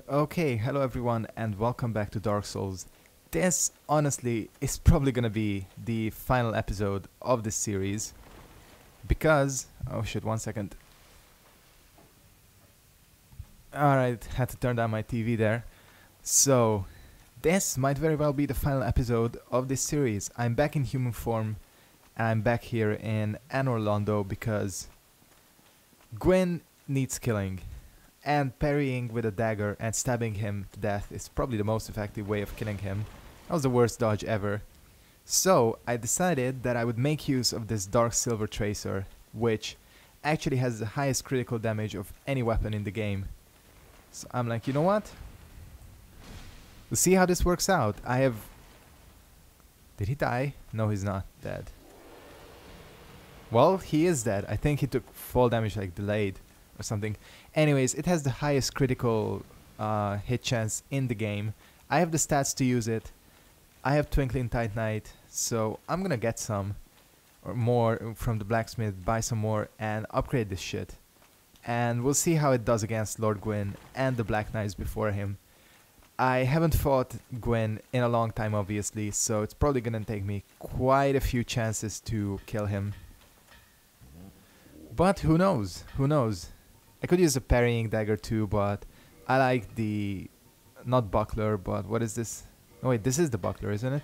Okay, hello everyone and welcome back to Dark Souls. This, honestly, is probably gonna be the final episode of this series because... oh shit, 1 second. Alright, had to turn down my TV there. So, this might very well be the final episode of this series. I'm back in human form and I'm back here in Anor Londo because Gwyn needs killing. And parrying with a dagger and stabbing him to death is probably the most effective way of killing him. That was the worst dodge ever. So I decided that I would make use of this Dark Silver Tracer, which actually has the highest critical damage of any weapon in the game. So I'm like, you know what? We'll see how this works out. I have... Did he die? No, he's not dead. Well, he is dead. I think he took fall damage like delayed or something. Anyways, it has the highest critical hit chance in the game. I have the stats to use it. I have Twinkling Titanite, so I'm gonna get some or more from the blacksmith, buy some more and upgrade this shit. And we'll see how it does against Lord Gwyn and the Black Knights before him. I haven't fought Gwyn in a long time obviously, so it's probably gonna take me quite a few chances to kill him. But who knows? Who knows? I could use a parrying dagger too, but I like the... not buckler, but what is this? Oh wait, this is the buckler, isn't it?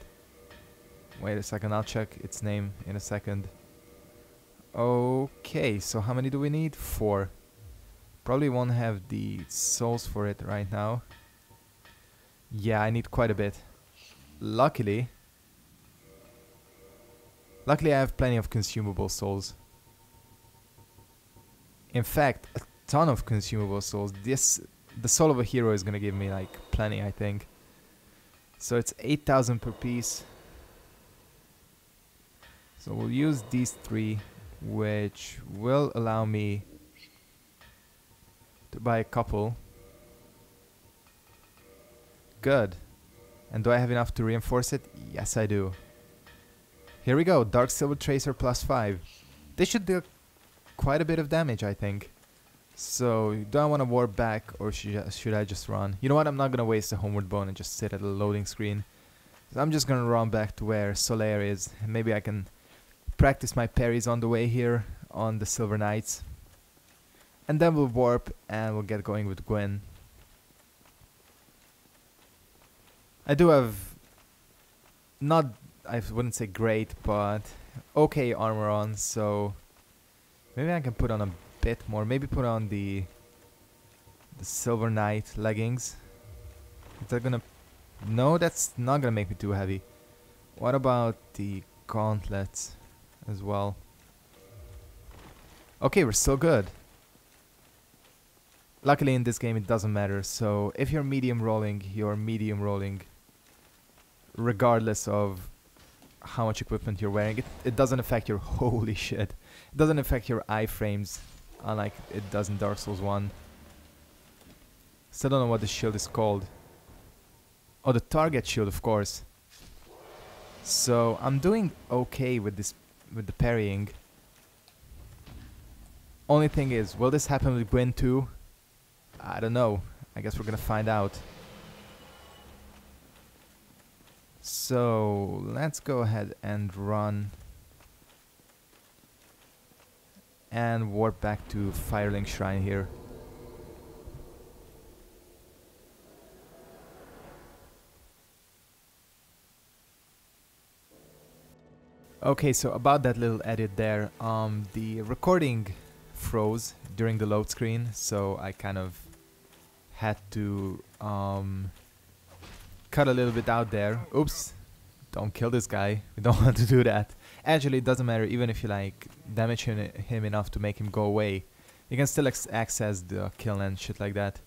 Wait a second, I'll check its name in a second. Okay, so how many do we need? 4. Probably won't have the souls for it right now. Yeah, I need quite a bit. Luckily I have plenty of consumable souls. In fact, a ton of consumable souls. The soul of a hero is gonna give me like plenty, I think. So it's 8,000 per piece. So we'll use these 3, which will allow me to buy a couple. Good. And do I have enough to reinforce it? Yes, I do. Here we go, Dark Silver Tracer plus 5. This should do quite a bit of damage, I think. So, do I want to warp back or should I just run? You know what, I'm not going to waste a homeward bone and just sit at a loading screen. So I'm just going to run back to where Solaire is. And maybe I can practice my parries on the way here on the Silver Knights. And then we'll warp and we'll get going with Gwyn. I do have not, I wouldn't say great, but okay armor on, so maybe I can put on a bit more. Maybe put on the Silver Knight leggings. Is that gonna... no, that's not gonna make me too heavy. What about the gauntlets as well? Okay, we're still good. Luckily in this game it doesn't matter, so if you're medium rolling, you're medium rolling regardless of how much equipment you're wearing. It doesn't affect your... holy shit. It doesn't affect your iframes unlike it does in Dark Souls 1. Still don't know what the shield is called. Oh, the target shield, of course. So I'm doing okay with this, with the parrying. Only thing is, will this happen with Gwyn too? I don't know. I guess we're gonna find out. So let's go ahead and run and warp back to Firelink Shrine here. Okay, so about that little edit there, the recording froze during the load screen, so I kind of had to cut a little bit out there. Oops, don't kill this guy, we don't want to do that. Actually, it doesn't matter, even if you like damage him enough to make him go away, you can still access the kiln and shit like that.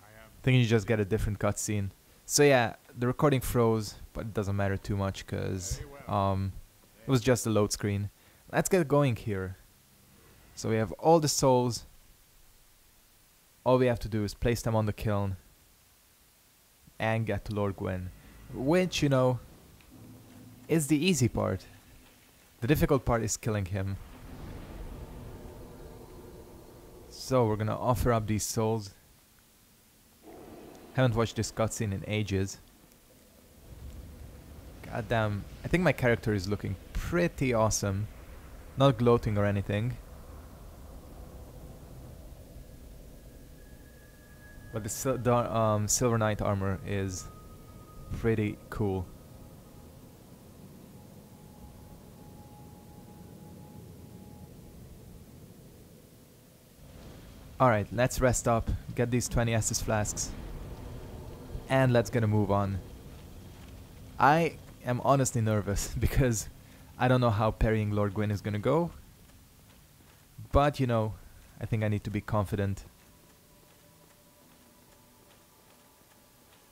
I think you just get a different cutscene. So yeah, the recording froze, but it doesn't matter too much because it was just a load screen. Let's get going here. So we have all the souls. All we have to do is place them on the kiln and get to Lord Gwyn, which, you know, is the easy part. The difficult part is killing him. So we're gonna offer up these souls. Haven't watched this cutscene in ages. God damn. I think my character is looking pretty awesome. Not gloating or anything. But the Silver Knight armor is pretty cool. Alright, let's rest up, get these 20 Estus flasks, and let's get a move on. I am honestly nervous because I don't know how parrying Lord Gwyn is gonna go. But, you know, I think I need to be confident.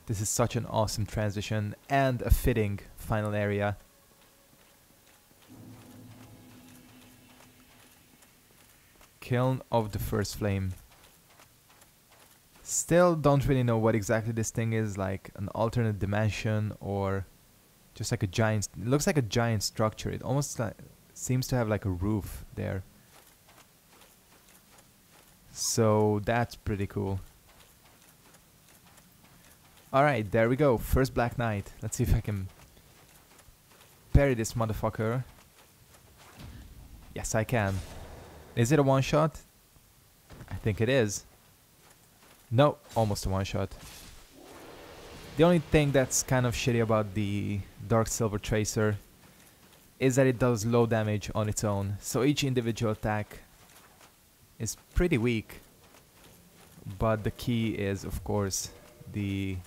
This is such an awesome transition and a fitting final area. Kiln of the First Flame. Still don't really know what exactly this thing is, like an alternate dimension or just like a giant, it looks like a giant structure. It almost like seems to have like a roof there. So that's pretty cool. Alright, there we go. First Black Knight. Let's see if I can parry this motherfucker. Yes, I can. Is it a one-shot? I think it is. No, almost a one-shot. The only thing that's kind of shitty about the Dark Silver Tracer is that it does low damage on its own. So each individual attack is pretty weak. But the key is, of course, the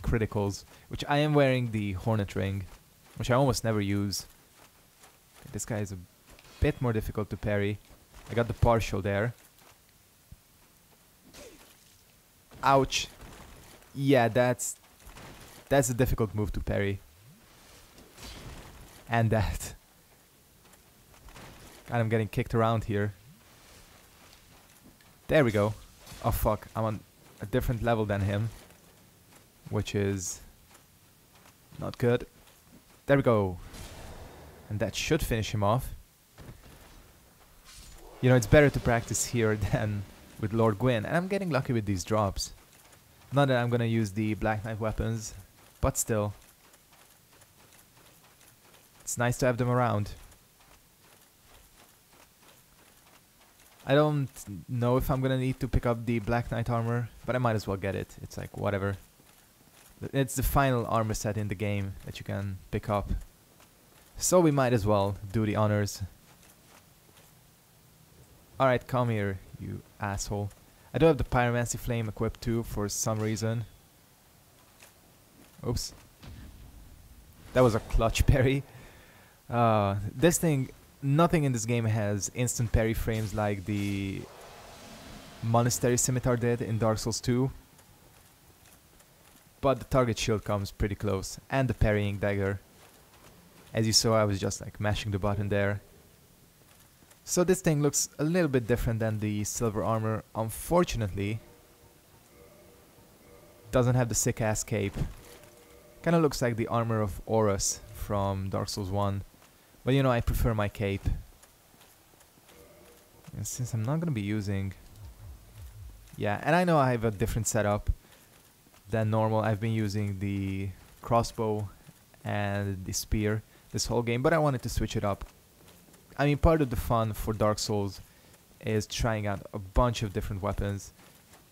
criticals, which I am wearing the Hornet Ring, which I almost never use. This guy is a bit more difficult to parry. I got the partial there. Ouch. Yeah, that's a difficult move to parry. And that. God, I'm getting kicked around here. There we go. Oh fuck, I'm on a different level than him, which is not good. There we go. And that should finish him off. You know, it's better to practice here than with Lord Gwyn. And I'm getting lucky with these drops. Not that I'm gonna use the Black Knight weapons, but still. It's nice to have them around. I don't know if I'm gonna need to pick up the Black Knight armor, but I might as well get it. It's like, whatever. It's the final armor set in the game that you can pick up. So we might as well do the honors. Alright, come here, you asshole. I do have the Pyromancy Flame equipped too, for some reason. Oops. That was a clutch parry. This thing, nothing in this game has instant parry frames like the Monastery Scimitar did in Dark Souls 2. But the target shield comes pretty close, and the parrying dagger. As you saw, I was just like mashing the button there. So this thing looks a little bit different than the silver armor. Unfortunately, doesn't have the sick ass cape. Kinda looks like the armor of Horus from Dark Souls 1. But you know, I prefer my cape. And since I'm not gonna be using... Yeah, and I know I have a different setup than normal. I've been using the crossbow and the spear this whole game, but I wanted to switch it up. I mean, part of the fun for Dark Souls is trying out a bunch of different weapons.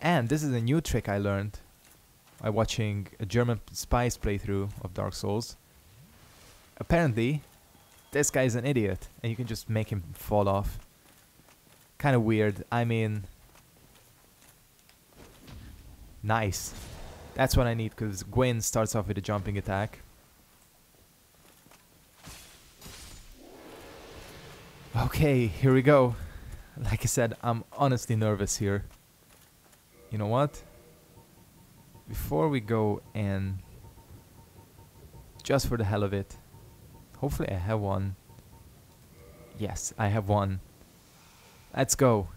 And this is a new trick I learned by watching a German spy's playthrough of Dark Souls. Apparently, this guy is an idiot, and you can just make him fall off. Kind of weird. I mean... Nice. That's what I need, because Gwyn starts off with a jumping attack. Okay, here we go. Like I said, I'm honestly nervous here. You know what? Before we go in, just for the hell of it, hopefully I have one. Yes, I have one. Let's go.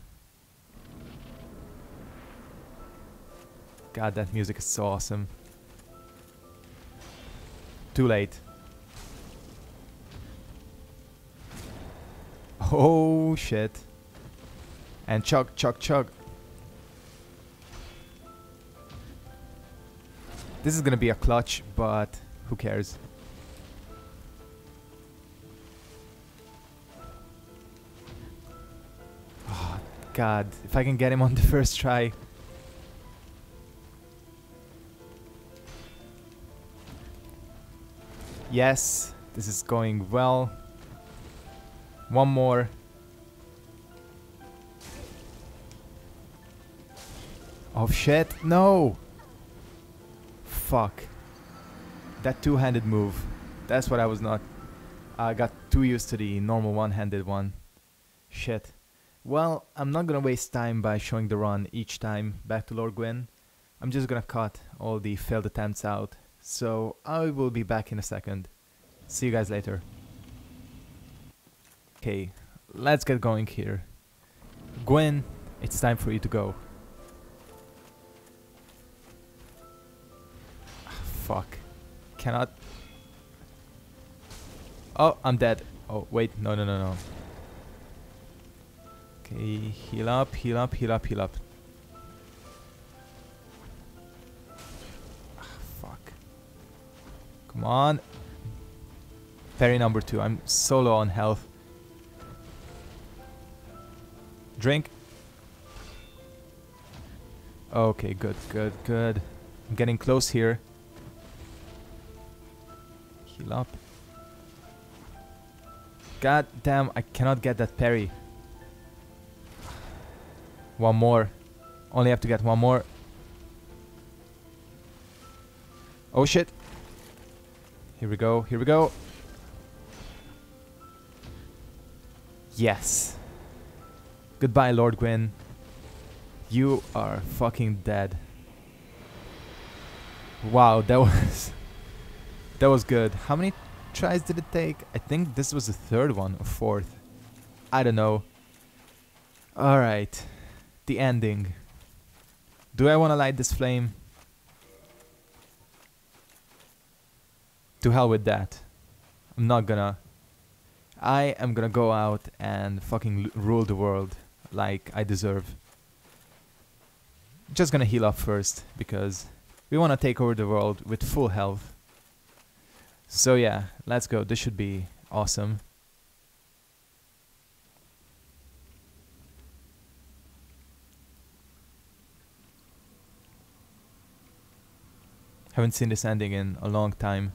God, that music is so awesome. Too late. Oh shit. And chug, chug, chug. This is gonna be a clutch, but who cares? Oh, God. If I can get him on the first try. Yes, this is going well. One more. Oh shit, no! Fuck. That two-handed move. That's what I was not... I got too used to the normal one-handed one. Shit. Well, I'm not gonna waste time by showing the run each time back to Lord Gwyn. I'm just gonna cut all the failed attempts out. So I will be back in a second. See you guys later. Okay, let's get going here. Gwyn, it's time for you to go. Fuck. Cannot. Oh, I'm dead. Oh, wait. No, no, no, no. Okay, heal up, heal up, heal up, heal up. Fuck. Come on. Parry number 2. I'm so low on health. Drink. Okay, good, good, good. I'm getting close here. Heal up. God damn, I cannot get that parry. One more. Only have to get one more. Oh shit. Here we go, here we go. Yes. Goodbye, Lord Gwyn. You are fucking dead. Wow, that was... that was good. How many tries did it take? I think this was the third one or fourth. I don't know. Alright. The ending. Do I want to light this flame? To hell with that. I'm not gonna. I am gonna go out and fucking rule the world like I deserve. Just gonna heal up first because we want to take over the world with full health. So yeah, let's go. This should be awesome. Haven't seen this ending in a long time.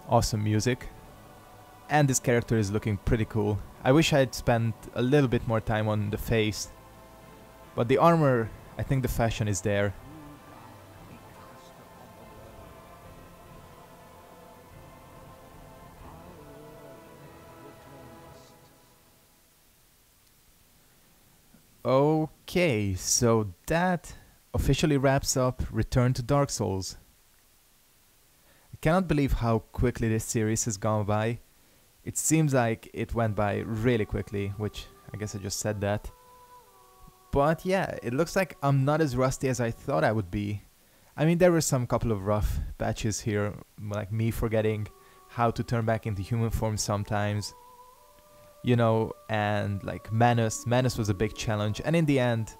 Awesome music. And this character is looking pretty cool. I wish I had spent a little bit more time on the face. But the armor, I think the fashion is there. Okay, so that officially wraps up Return to Dark Souls. I cannot believe how quickly this series has gone by. It seems like it went by really quickly, which I guess I just said that. But yeah, it looks like I'm not as rusty as I thought I would be. I mean, there were some couple of rough patches here, like me forgetting how to turn back into human form sometimes. You know, and like Manus was a big challenge, and in the end,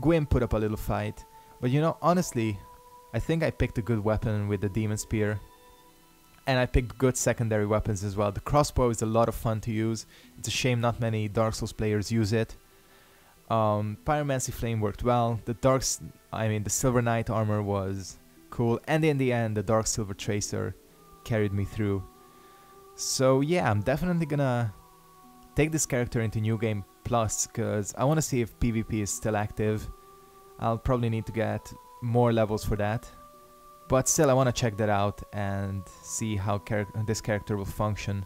Gwyn put up a little fight. But you know, honestly, I think I picked a good weapon with the Demon Spear. And I picked good secondary weapons as well. The crossbow is a lot of fun to use. It's a shame not many Dark Souls players use it. Pyromancy Flame worked well. The Silver Knight armor was cool. And in the end, the Dark Silver Tracer carried me through. So yeah, I'm definitely gonna take this character into New Game Plus, because I want to see if PvP is still active. I'll probably need to get more levels for that. But still, I want to check that out and see how this character will function.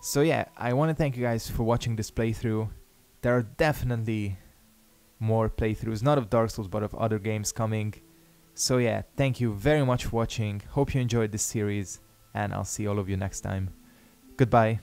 So yeah, I want to thank you guys for watching this playthrough. There are definitely more playthroughs, not of Dark Souls, but of other games coming. So yeah, thank you very much for watching. Hope you enjoyed this series, and I'll see all of you next time. Goodbye.